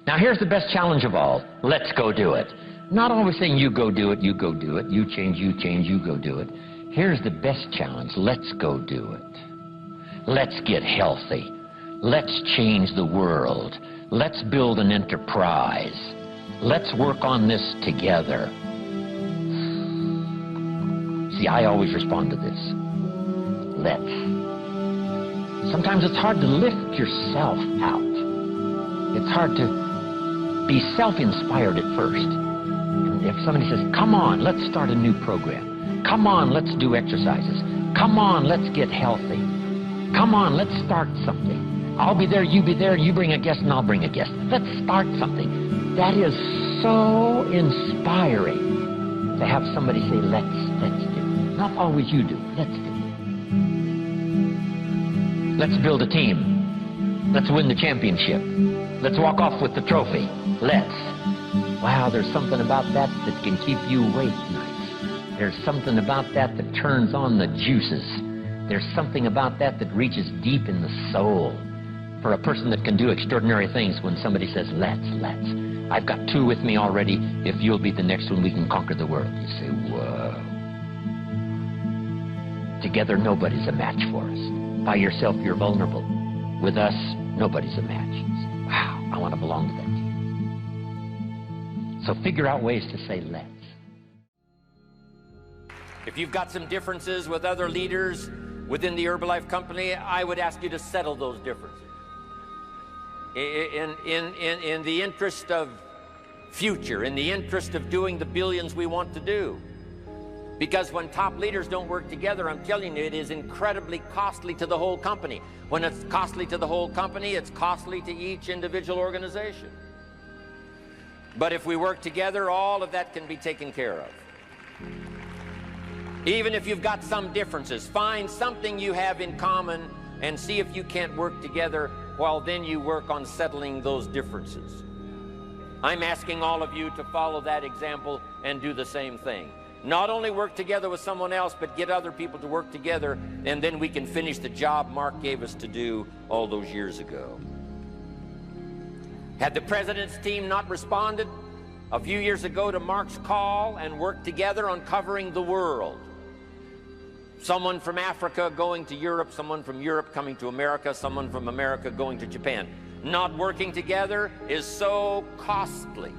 Now here's the best challenge of all. Let's go do it. Not always saying you go do it, you go do it, you change, you go do it. Here's the best challenge. Let's go do it. Let's get healthy. Let's change the world. Let's build an enterprise. Let's work on this together. See, I always respond to this. Let's. Sometimes it's hard to lift yourself out. It's hard to be self-inspired at first. And if somebody says, come on, let's start a new program. Come on, let's do exercises. Come on, let's get healthy. Come on, let's start something. I'll be there, you be there, you bring a guest and I'll bring a guest. Let's start something. That is so inspiring to have somebody say, let's do. Not always you do, let's do. Let's build a team. Let's win the championship. Let's walk off with the trophy. Let's. Wow, there's something about that that can keep you awake nights. There's something about that that turns on the juices. There's something about that that reaches deep in the soul. For a person that can do extraordinary things when somebody says, let's. I've got two with me already. If you'll be the next one, we can conquer the world. You say, whoa. Together, nobody's a match for us. By yourself, you're vulnerable. With us, nobody's a match. You say, wow, I want to belong to that team. So figure out ways to say, let's. If you've got some differences with other leaders within the Herbalife company, I would ask you to settle those differences. In the interest of future, in the interest of doing the billions we want to do. Because when top leaders don't work together, I'm telling you, it is incredibly costly to the whole company. When it's costly to the whole company, it's costly to each individual organization. But if we work together, all of that can be taken care of. Even if you've got some differences, find something you have in common and see if you can't work together while then you work on settling those differences. I'm asking all of you to follow that example and do the same thing. Not only work together with someone else, but get other people to work together, and then we can finish the job Mark gave us to do all those years ago. Had the president's team not responded a few years ago to Mark's call and worked together on covering the world, someone from Africa going to Europe, someone from Europe coming to America, someone from America going to Japan. Not working together is so costly.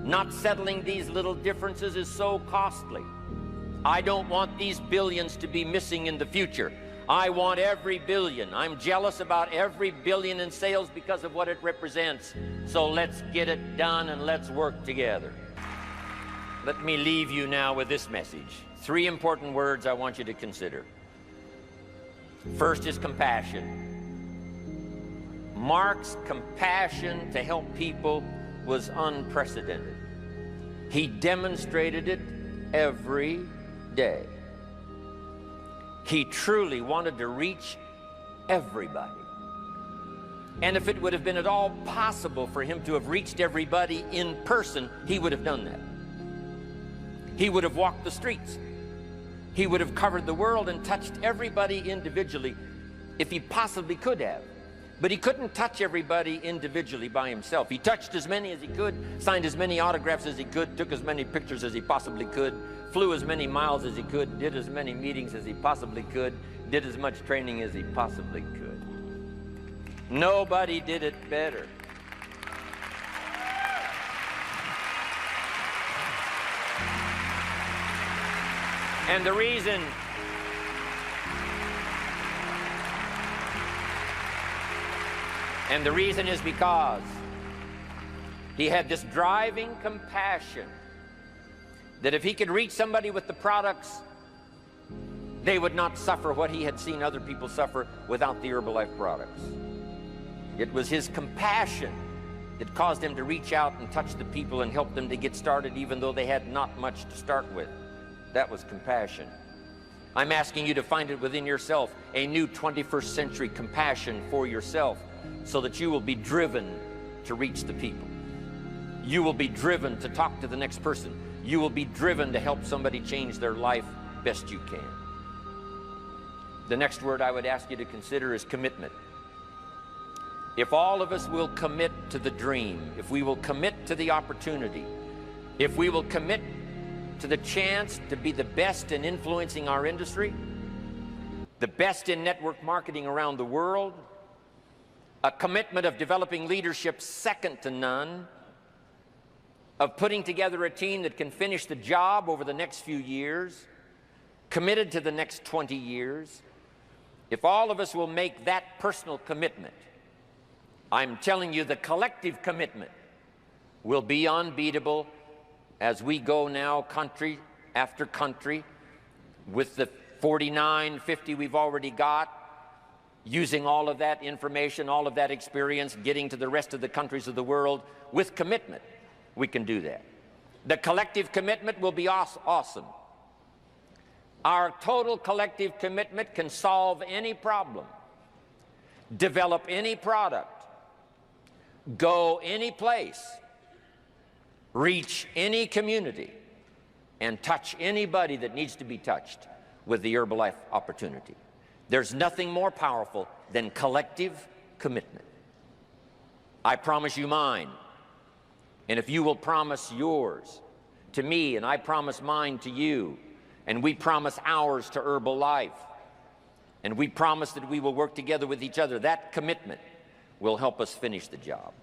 Not settling these little differences is so costly. I don't want these billions to be missing in the future. I want every billion. I'm jealous about every billion in sales because of what it represents. So let's get it done and let's work together. Let me leave you now with this message. 3 important words I want you to consider. First is compassion. Mark's compassion to help people was unprecedented. He demonstrated it every day. He truly wanted to reach everybody. And if it would have been at all possible for him to have reached everybody in person, he would have done that. He would have walked the streets. He would have covered the world and touched everybody individually if he possibly could have. But he couldn't touch everybody individually by himself. He touched as many as he could, signed as many autographs as he could, took as many pictures as he possibly could, flew as many miles as he could, did as many meetings as he possibly could, did as much training as he possibly could. Nobody did it better. And the reason is because he had this driving compassion that if he could reach somebody with the products, they would not suffer what he had seen other people suffer without the Herbalife products. It was his compassion that caused him to reach out and touch the people and help them to get started even though they had not much to start with. That was compassion. I'm asking you to find it within yourself, a new 21st century compassion for yourself, so that you will be driven to reach the people. You will be driven to talk to the next person. You will be driven to help somebody change their life best you can. The next word I would ask you to consider is commitment. if all of us will commit to the dream, if we will commit to the opportunity, if we will commit to the chance to be the best in influencing our industry, the best in network marketing around the world, a commitment of developing leadership second to none, of putting together a team that can finish the job over the next few years, committed to the next 20 years, if all of us will make that personal commitment, I'm telling you the collective commitment will be unbeatable as we go now country after country with the 49, 50 we've already got, using all of that information, all of that experience, getting to the rest of the countries of the world with commitment. We can do that. The collective commitment will be awesome. Our total collective commitment can solve any problem, develop any product, go any place, reach any community, and touch anybody that needs to be touched with the Herbalife opportunity. There's nothing more powerful than collective commitment. I promise you mine, and if you will promise yours to me, and I promise mine to you, and we promise ours to Herbalife, and we promise that we will work together with each other, that commitment will help us finish the job.